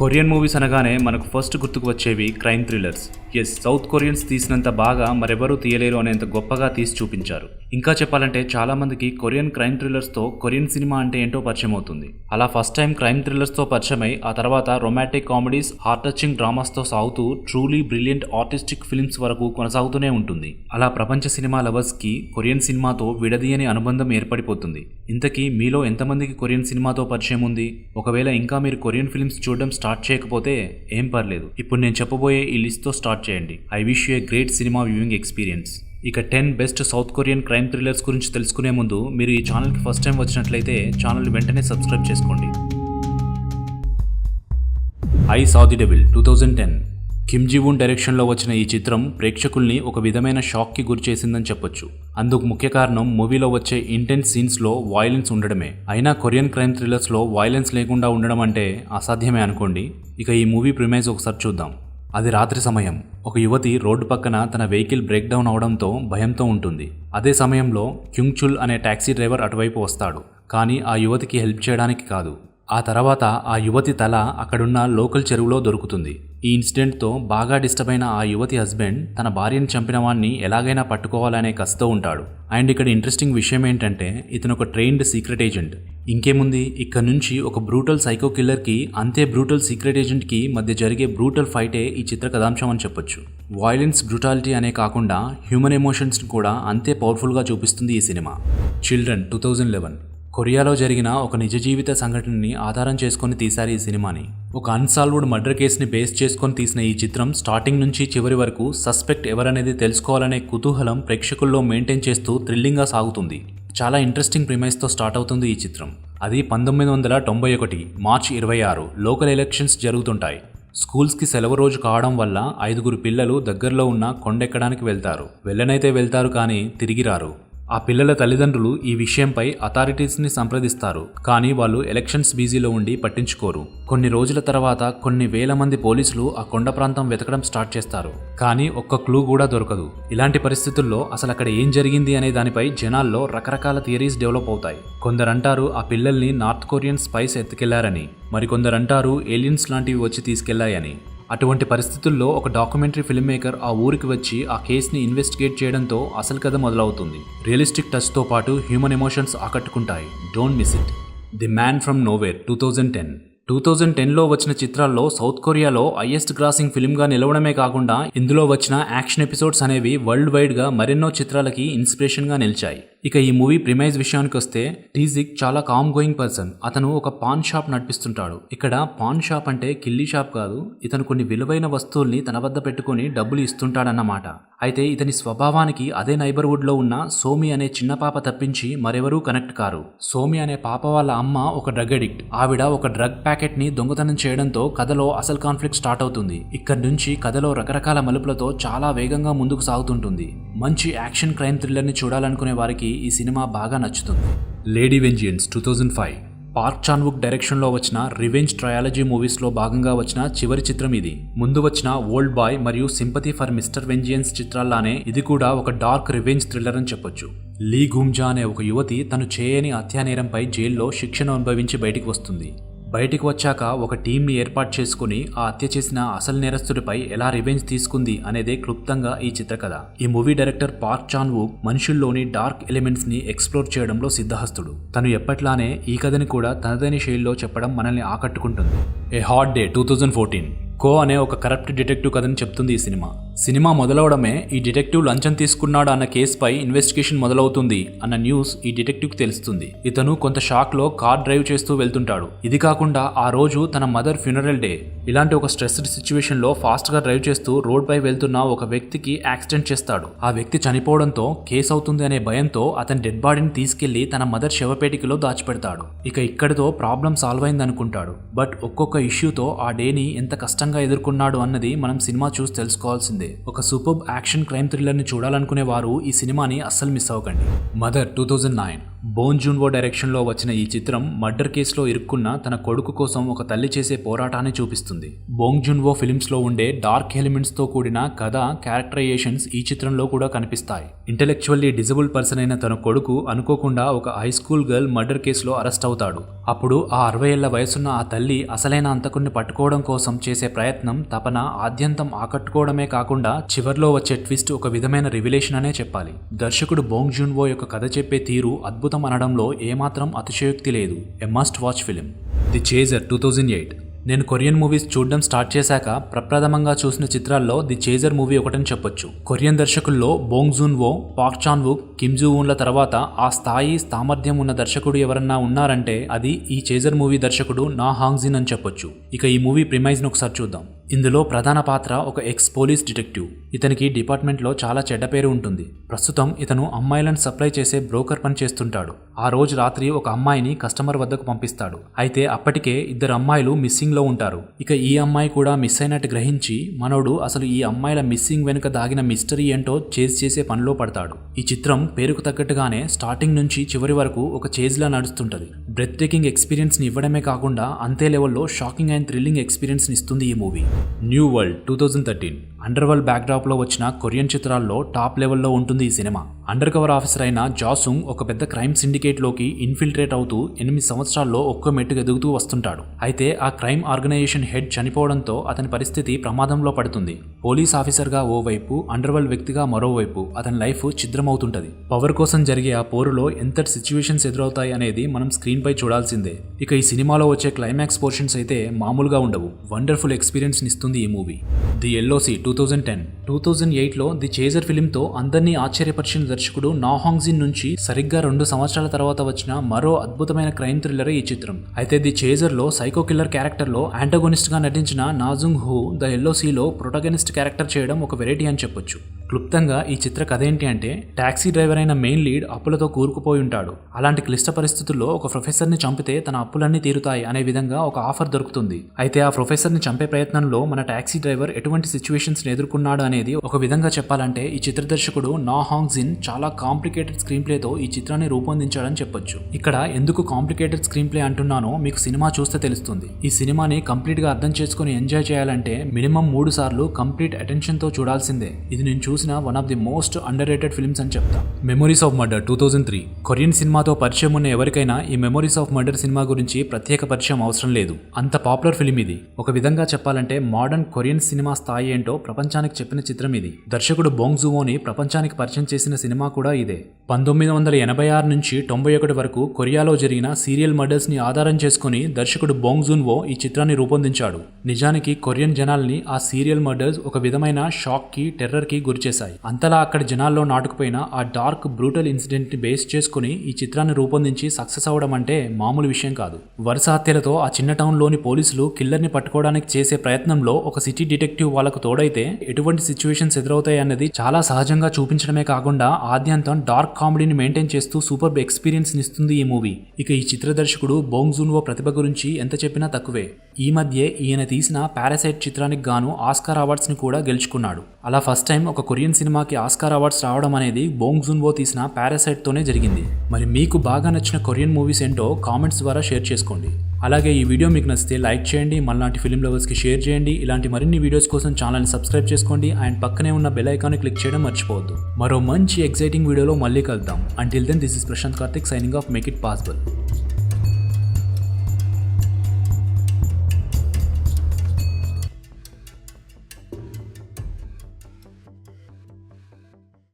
Korean movies అనగానే మనకు first గుర్తుకు వచ్చేవి క్రైమ్ థ్రిల్లర్స్. సౌత్ కొరియన్స్ తీసినంత బాగా మరెవరూ తీయలేరు అనేంత గొప్పగా తీసి చూపించారు. ఇంకా చెప్పాలంటే చాలా మందికి కొరియన్ క్రైమ్ థ్రిల్లర్స్తో కొరియన్ సినిమా అంటే ఏంటో పరిచయం అవుతుంది. అలా ఫస్ట్ టైం క్రైమ్ థ్రిల్లర్స్తో పరిచయమై ఆ తర్వాత రొమాంటిక్ కామెడీస్, హార్ట్ టచింగ్ డ్రామాస్తో సాగుతూ ట్రూలీ బ్రిలియంట్ ఆర్టిస్టిక్ ఫిల్మ్స్ వరకు కొనసాగుతూనే ఉంటుంది. అలా ప్రపంచ సినిమా లవర్స్కి కొరియన్ సినిమాతో విడదీయని అనుబంధం ఏర్పడిపోతుంది. ఇంతకీ మీలో ఎంతమందికి కొరియన్ సినిమాతో పరిచయం ఉంది? ఒకవేళ ఇంకా మీరు కొరియన్ ఫిల్మ్స్ చూడడం స్టార్ట్ చేయకపోతే ఏం పర్లేదు, ఇప్పుడు నేను చెప్పబోయే ఈ లిస్ట్తో స్టార్ట్ చేయండి. I wish you a great cinema viewing experience. ఇక 10 best south Korean crime thrillers గురించి తెలుసుకునే ముందు మీరు ఈ ఛానల్కి ఫస్ట్ టైం వచ్చినట్లయితే ఛానల్ వెంటనే సబ్స్క్రైబ్ చేసుకోండి. I saw the devil 2010. Kim Jee Woon డైరెక్షన్లో వచ్చిన ఈ చిత్రం ప్రేక్షకుల్ని ఒక విధమైన షాక్కి గురి చేసిందని చెప్పొచ్చు. అందుకు ముఖ్య కారణం మూవీలో వచ్చే ఇంటెన్స్ సీన్స్లో వాయిలెన్స్ ఉండడమే. అయినా కొరియన్ క్రైమ్ థ్రిల్లర్స్లో వాయిలెన్స్ లేకుండా ఉండడం అంటే అసాధ్యమే అనుకోండి. ఇక ఈ మూవీ ప్రిమైజ్ ఒకసారి చూద్దాం. అది రాత్రి సమయం. ఒక యువతి రోడ్డు పక్కన తన వెహికల్ బ్రేక్ డౌన్ అవడంతో భయంతో ఉంటుంది. అదే సమయంలో క్యుంగ్ చుల్ అనే టాక్సీ డ్రైవర్ అటువైపు వస్తాడు. కానీ ఆ యువతికి హెల్ప్ చేయడానికి కాదు. ఆ తర్వాత ఆ యువతి తల అక్కడున్న లోకల్ చెరువులో దొరుకుతుంది. ఈ ఇన్సిడెంట్తో బాగా డిస్టర్బ్ అయిన ఆ యువతి హస్బెండ్ తన భార్యను చంపిన వాడిని ఎలాగైనా పట్టుకోవాలనే కసితో ఉంటాడు. అండ్ ఇక్కడ ఇంట్రెస్టింగ్ విషయం ఏంటంటే ఇతను ఒక ట్రైన్డ్ సీక్రెట్ ఏజెంట్. ఇంకేముంది, ఇక్కడ నుంచి ఒక బ్రూటల్ సైకో కిల్లర్కి అంతే బ్రూటల్ సీక్రెట్ ఏజెంట్కి మధ్య జరిగే బ్రూటల్ ఫైటే ఈ చిత్ర కథాంశం అని చెప్పొచ్చు. వాయిలెన్స్, బ్రూటాలిటీ అనే కాకుండా హ్యూమన్ ఎమోషన్స్ని కూడా అంతే పవర్ఫుల్గా చూపిస్తుంది ఈ సినిమా. చిల్డ్రన్ 2011. కొరియాలో జరిగిన ఒక నిజ జీవిత సంఘటనని ఆధారం చేసుకొని తీశారు ఈ సినిమాని. ఒక అన్సాల్వ్డ్ మర్డర్ కేసుని బేస్ చేసుకొని తీసిన ఈ చిత్రం స్టార్టింగ్ నుంచి చివరి వరకు సస్పెక్ట్ ఎవరనేది తెలుసుకోవాలనే కుతూహలం ప్రేక్షకుల్లో మెయింటైన్ చేస్తూ థ్రిల్లింగ్గా సాగుతుంది. చాలా ఇంట్రెస్టింగ్ ప్రిమైస్తో స్టార్ట్ అవుతుంది ఈ చిత్రం. అది 1991 మార్చి 26 లోకల్ ఎలక్షన్స్ జరుగుతుంటాయి. స్కూల్స్కి సెలవు రోజు కావడం వల్ల 5 పిల్లలు దగ్గరలో ఉన్న కొండెక్కడానికి వెళ్తారు. వెళ్ళనైతే వెళ్తారు కానీ తిరిగి రారు. ఆ పిల్లల తల్లిదండ్రులు ఈ విషయంపై అథారిటీస్ని సంప్రదిస్తారు. కానీ వాళ్ళు ఎలక్షన్స్ బిజీలో ఉండి పట్టించుకోరు. కొన్ని రోజుల తర్వాత కొన్ని వేల మంది పోలీసులు ఆ కొండ ప్రాంతం వెతకడం స్టార్ట్ చేస్తారు. కానీ ఒక్క క్లూ కూడా దొరకదు. ఇలాంటి పరిస్థితుల్లో అసలు అక్కడ ఏం జరిగింది అనే దానిపై జనాల్లో రకరకాల థియరీస్ డెవలప్ అవుతాయి. కొందరంటారు ఆ పిల్లల్ని నార్త్ కొరియన్ స్పైస్ ఎత్తుకెళ్లారని, మరికొందరంటారు ఏలియన్స్ లాంటివి వచ్చి తీసుకెళ్లాయని. అటువంటి పరిస్థితుల్లో ఒక డాక్యుమెంటరీ ఫిల్మ్ మేకర్ ఆ ఊరికి వచ్చి ఆ కేసుని ఇన్వెస్టిగేట్ చేయడంతో అసలు కథ మొదలవుతుంది. రియలిస్టిక్ టచ్తో పాటు హ్యూమన్ ఎమోషన్స్ ఆకట్టుకుంటాయి. Don't miss it. The man from nowhere 2010లో వచ్చిన చిత్రాల్లో సౌత్ కొరియాలో హైయెస్ట్ గ్రాసింగ్ ఫిల్మ్గా నిలవడమే కాకుండా ఇందులో వచ్చిన యాక్షన్ ఎపిసోడ్స్ అనేవి వరల్డ్ వైడ్గా మరెన్నో చిత్రాలకి ఇన్స్పిరేషన్గా నిలిచాయి. ఇక ఈ మూవీ ప్రిమైజ్ విషయానికి వస్తే టీజిక్ చాలా కామ్ గోయింగ్ పర్సన్. అతను ఒక పాన్ షాప్ నడిపిస్తుంటాడు. ఇక్కడ పాన్ షాప్ అంటే కిల్లీ షాప్ కాదు. ఇతను కొన్ని విలువైన వస్తువుల్ని తన వద్ద పెట్టుకుని డబ్బులు ఇస్తుంటాడన్నమాట. అయితే ఇతని స్వభావానికి అదే నైబర్హుడ్లో ఉన్న సోమి అనే చిన్న పాప తప్పించి మరెవరూ కనెక్ట్ కారు. సోమి అనే పాప వాళ్ళ అమ్మ ఒక డ్రగ్ అడిక్ట్. ఆవిడ ఒక డ్రగ్ ప్యాకెట్ ని దొంగతనం చేయడంతో కథలో అసలు కాన్ఫ్లిక్ట్ స్టార్ట్ అవుతుంది. ఇక్కడ నుంచి కథలో రకరకాల మలుపులతో చాలా వేగంగా ముందుకు సాగుతుంటుంది. మంచి యాక్షన్ క్రైమ్ థ్రిల్లర్ ని చూడాలనుకునే వారికి ఈ సినిమా బాగా నచ్చుతుంది. లేడీ వెంజియన్స్ 2005. పార్క్ చాన్ వుక్ డైరెక్షన్లో వచ్చిన రివెంజ్ ట్రయాలజీ మూవీస్లో భాగంగా వచ్చిన చివరి చిత్రం ఇది. ముందు వచ్చిన ఓల్డ్ బాయ్ మరియు సింపతి ఫర్ మిస్టర్ వెంజియన్స్ చిత్రాల్లానే ఇది కూడా ఒక డార్క్ రివెంజ్ థ్రిల్లర్ అని చెప్పొచ్చు. లీ గుమ్జా అనే ఒక యువతి తను చేయని హత్యానేరంపై జైల్లో శిక్షను అనుభవించి బయటికి వస్తుంది. బయటికి వచ్చాక ఒక టీంని ఏర్పాటు చేసుకుని ఆ హత్య చేసిన అసలు నేరస్తుడిపై ఎలా రివెంజ్ తీసుకుంది అనేదే క్లుప్తంగా ఈ చిత్రకథ. ఈ మూవీ డైరెక్టర్ పార్క్ చాన్ వుక్ మనుషుల్లోని డార్క్ ఎలిమెంట్స్ ని ఎక్స్ప్లోర్ చేయడంలో సిద్ధహస్తుడు. తను ఎప్పట్లానే ఈ కథని కూడా తనదైన శైలిలో చెప్పడం మనల్ని ఆకట్టుకుంటుంది. ఏ హాట్ డే 2014. కో అనే ఒక కరప్ట్ డిటెక్టివ్ కథని చెప్తుంది ఈ సినిమా మొదలవడమే ఈ డిటెక్టివ్ లంచం తీసుకున్నాడు అన్న కేసుపై ఇన్వెస్టిగేషన్ మొదలవుతుంది అన్న న్యూస్ ఈ డిటెక్టివ్కి తెలుస్తుంది. ఇతను కొంత షాక్లో కార్ డ్రైవ్ చేస్తూ వెళ్తుంటాడు. ఇది కాకుండా ఆ రోజు తన మదర్ ఫ్యూనరల్ డే. ఇలాంటి ఒక స్ట్రెస్డ్ సిచ్యువేషన్లో ఫాస్ట్గా డ్రైవ్ చేస్తూ రోడ్ పై వెళ్తున్న ఒక వ్యక్తికి యాక్సిడెంట్ చేస్తాడు. ఆ వ్యక్తి చనిపోవడంతో కేసు అవుతుంది అనే భయంతో అతని డెడ్ బాడీని తీసుకెళ్లి తన మదర్ శవపేటికలో దాచిపెడతాడు. ఇక ఇక్కడితో ప్రాబ్లం సాల్వ్ అయింది అనుకుంటాడు. బట్ ఒక్కొక్క ఇష్యూతో ఆ డేని ఎంత కష్టంగా ఎదుర్కొన్నాడు అన్నది మనం సినిమా చూసి తెలుసుకోవాల్సిందే. ఒక సూపర్బ్ యాక్షన్ క్రైమ్ థ్రిల్లర్ ని చూడాలనుకునే వారు ఈ సినిమాని అస్సలు మిస్ అవ్వకండి. మదర్ 2009. బోన్ జూన్వో డైరెక్షన్లో వచ్చిన ఈ చిత్రం మర్డర్ కేసులో ఇరుక్కున్న తన కొడుకు కోసం ఒక తల్లి చేసే పోరాటాన్ని చూపిస్తుంది. బోంగ్ జూన్వో ఫిల్మ్స్లో ఉండే డార్క్ ఎలిమెంట్స్తో కూడిన కథ, క్యారెక్టరైజేషన్స్ ఈ చిత్రంలో కూడా కనిపిస్తాయి. ఇంటెలెక్చువల్లీ డిజబుల్ పర్సన్ అయిన తన కొడుకు అనుకోకుండా ఒక హై స్కూల్ గర్ల్ మర్డర్ కేసులో అరెస్ట్ అవుతాడు. అప్పుడు ఆ 60 ఏళ్ల వయసున్న ఆ తల్లి అసలైన అంతకుణ్ణి పట్టుకోవడం కోసం చేసే ప్రయత్నం, తపన ఆద్యంతం ఆకట్టుకోవడమే కాకుండా చివర్లో వచ్చే ట్విస్ట్ ఒక విధమైన రివిలేషన్ అనే చెప్పాలి. దర్శకుడు బోంగ్ జూన్వో యొక్క కథ చెప్పే తీరు అద్భుతం అనడంలో ఏమాత్రం అతిశయోక్తి లేదు. A must watch film. The chaser 2008. నేను కొరియన్ మూవీస్ చూడడం స్టార్ట్ చేశాక ప్రప్రథమంగా చూసిన చిత్రాల్లో ది చేజర్ మూవీ ఒకటని చెప్పొచ్చు. కొరియన్ దర్శకుల్లో బోంగ్ జూన్వో, పాక్ చాన్ వుక్, కిమ్ జూ వున్ల తర్వాత ఆ స్థాయి సామర్థ్యం ఉన్న దర్శకుడు ఎవరన్నా ఉన్నారంటే అది ఈ చేజర్ మూవీ దర్శకుడు నా హాంగ్ జిన్ అని చెప్పొచ్చు. ఇక ఈ మూవీ ప్రిమైజ్ను ఒకసారి చూద్దాం. ఇందులో ప్రధాన పాత్ర ఒక ఎక్స్ పోలీస్ డిటెక్టివ్. ఇతనికి డిపార్ట్మెంట్లో చాలా చెడ్డ పేరు ఉంటుంది. ప్రస్తుతం ఇతను అమ్మాయిలను సప్లై చేసే బ్రోకర్ పని చేస్తుంటాడు. ఆ రోజు రాత్రి ఒక అమ్మాయిని కస్టమర్ వద్దకు పంపిస్తాడు. అయితే అప్పటికే 2 అమ్మాయిలు మిస్సింగ్ లో ఉంటారు. ఇక ఈ అమ్మాయి కూడా మిస్ అయినట్టు గ్రహించి మనోడు అసలు ఈ అమ్మాయిల మిస్సింగ్ వెనుక దాగిన మిస్టరీ ఏంటో చేజ్ చేసే పనిలో పడతాడు. ఈ చిత్రం పేరుకు తగ్గట్టుగానే స్టార్టింగ్ నుంచి చివరి వరకు ఒక చేజ్ లా నడుస్తుంటది. బ్రెత్ టేకింగ్ ఎక్స్పీరియన్స్ ని ఇవ్వడమే కాకుండా అంతే లెవెల్లో షాకింగ్ అండ్ థ్రిల్లింగ్ ఎక్స్పీరియన్స్ ని ఇస్తుంది ఈ movie. New world 2013. Under world backdrop లో వచ్చిన కొరియన్ చిత్రాల్లో టాప్ లెవెల్లో ఉంటుంది ఈ సినిమా. అండర్ కవర్ ఆఫీసర్ అయిన జాసుంగ్ ఒక పెద్ద క్రైమ్ సిండికేట్ లోకి ఇన్ఫిల్ట్రేట్ అవుతూ 8 సంవత్సరాల్లో ఒక్క మెట్టుకు ఎదుగుతూ వస్తుంటాడు. అయితే ఆ క్రైమ్ ఆర్గనైజేషన్ హెడ్ చనిపోవడంతో అతని పరిస్థితి ప్రమాదంలో పడుతుంది. పోలీస్ ఆఫీసర్ గా ఓవైపు, అండర్ వరల్డ్ వ్యక్తిగా మరోవైపు అతని లైఫ్ ఛిద్రమవుతుంటది. పవర్ కోసం జరిగే ఆ పోరులో ఎంతటి సిచ్యువేషన్స్ ఎదురవుతాయి అనేది మనం స్క్రీన్ పై చూడాల్సిందే. ఇక ఈ సినిమాలో వచ్చే క్లైమాక్స్ పోర్షన్స్ అయితే మామూలుగా ఉండవు. వండర్ఫుల్ ఎక్స్పీరియన్స్ ఇస్తుంది ఈ మూవీ. The LOC 2010. 2008లో ది చేజర్ ఫిలింతో అందరినీ ఆశ్చర్యపరిచిన దర్శకుడు నా హాంగ్ జిన్ నుంచి సరిగ్గా 2 సంవత్సరాల తర్వాత వచ్చిన మరో అద్భుతమైన క్రైమ్ థ్రిల్లర్ ఈ చిత్రం. అయితే ది చేజర్ లో సైకో కిల్లర్ క్యారెక్టర్ లో యాంటగోనిస్ట్ గా నటించిన నాజుంగ్ హూ ద ఎల్ఓసిలో ప్రొటగనిస్ట్ క్యారెక్టర్ చేయడం ఒక వెరైటీ అని చెప్పొచ్చు. క్లుప్తంగా ఈ చిత్ర కథ ఏంటి అంటే, టాక్సీ డ్రైవర్ అయిన మెయిన్ లీడ్ అప్పులతో కూరుకుపోయి ఉంటాడు. అలాంటి క్లిష్ట పరిస్థితుల్లో ఒక ప్రొఫెసర్ ని చంపితే తన అప్పులన్నీ తీరుతాయి అనే విధంగా ఒక ఆఫర్ దొరుకుతుంది. అయితే ఆ ప్రొఫెసర్ ని చంపే ప్రయత్నంలో మన టాక్సీ డ్రైవర్ ఎటువంటి సిచ్యువేషన్స్ ని ఎదుర్కొన్నాడు అనేది ఒక విధంగా చెప్పాలంటే ఈ చిత్ర దర్శకుడు నా హాంగ్ జిన్ చాలా కాంప్లికేటెడ్ స్క్రీన్ ప్లేతో ఈ చిత్రాన్ని రూపొందించాడని చెప్పొచ్చు. ఇక్కడ ఎందుకు కాంప్లికేటెడ్ స్క్రీన్ ప్లే అంటున్నానో మీకు సినిమా చూస్తే తెలుస్తుంది. ఈ సినిమాని కంప్లీట్ గా అర్థం చేసుకుని ఎంజాయ్ చేయాలంటే మినిమం 3 సార్లు కంప్లీట్ అటెన్షన్ తో చూడాల్సిందే. ఇది నేను చూసిన one of the most under rated films అని చెప్తా. Memories of murder 2003. కొరియన్ సినిమాతో పరిచయం ఉన్న ఎవరికైనా ఈ మెమోరీస్ ఆఫ్ మర్డర్ సినిమా గురించి ప్రత్యేక పరిచయం అవసరం లేదు. అంత పాపులర్ ఫిల్మ్ ఇది. ఒక విధంగా చెప్పాలంటే మోడర్న్ కొరియన్ సినిమా స్థాయి ఏంటో ప్రపంచానికి చెప్పిన చిత్రం ఇది. దర్శకుడు బోంగ్ జూన్వోని ప్రపంచానికి పరిచయం చేసిన సినిమా కూడా ఇదే. 1986 నుంచి 91 వరకు కొరియాలో జరిగిన సీరియల్ మర్డర్స్ ని ఆధారం చేసుకుని దర్శకుడు బోంగ్ జూన్వో ఈ చిత్రాన్ని రూపొందించాడు. నిజానికి కొరియన్ జనాల్ని ఆ సీరియల్ మర్డర్స్ ఒక విధమైన షాక్ కి, టెర్రర్ కి గురిచేశాయి. అంతలా అక్కడ జనాల్లో నాటుకుపోయిన ఆ డార్క్ బ్రూటల్ ఇన్సిడెంట్ ని బేస్ చేసుకుని ఈ చిత్రాన్ని రూపొందించి సక్సెస్ అవడం అంటే మామూలు విషయం కాదు. వరుస హత్యలతో ఆ చిన్న టౌన్ లోని పోలీసులు కిల్లర్ ని పట్టుకోవడానికి చేసే ప్రయత్నంలో ఒక సిటీ డిటెక్టివ్ వాళ్ళకు తోడైతే ఎటువంటి సిచ్యువేషన్స్ ఎదురవుతాయి అన్నది చాలా సహజంగా చూపించడమే కాకుండా ఆద్యంతం డార్క్ కామెడీని మెయింటైన్ చేస్తూ సూపర్ ఎక్స్పీరియన్స్ ఇస్తుంది ఈ మూవీ. ఇక ఈ చిత్ర దర్శకుడు బోంగ్ జూన్వో ప్రతిభ గురించి ఎంత చెప్పినా తక్కువే. ఈ మధ్య ఈయన తీసిన పారాసైట్ చిత్రానికి గాను ఆస్కార్ అవార్డ్స్ ని కూడా గెలుచుకున్నాడు. అలా ఫస్ట్ టైం ఒక కొరియన్ సినిమాకి ఆస్కార్ అవార్డ్స్ రావడం అనేది బోంగ్ జూన్వో తీసిన పారాసైట్ తోనే జరిగింది. మరి మీకు బాగా నచ్చిన కొరియన్ మూవీస్ ఏంటో కామెంట్స్ ద్వారా షేర్ చేసుకోండి. అలాగే ఈ వీడియో మీకు నచ్చితే లైక్ చేయండి, మళ్ళాంటి ఫిల్మ్ లవర్స్కి షేర్ చేయండి. ఇలాంటి మరిన్ని వీడియోస్ కోసం ఛానల్ని సబ్స్క్రైబ్ చేసుకోండి అండ్ పక్కనే ఉన్న బెల్ ఐకాన్ని క్లిక్ చేయడం మర్చిపోవద్దు. మరో మంచి ఎక్సైటింగ్ వీడియోలో మళ్ళీ కలుద్దాం. Until then this is Prashant Karthik signing off. Make it possible.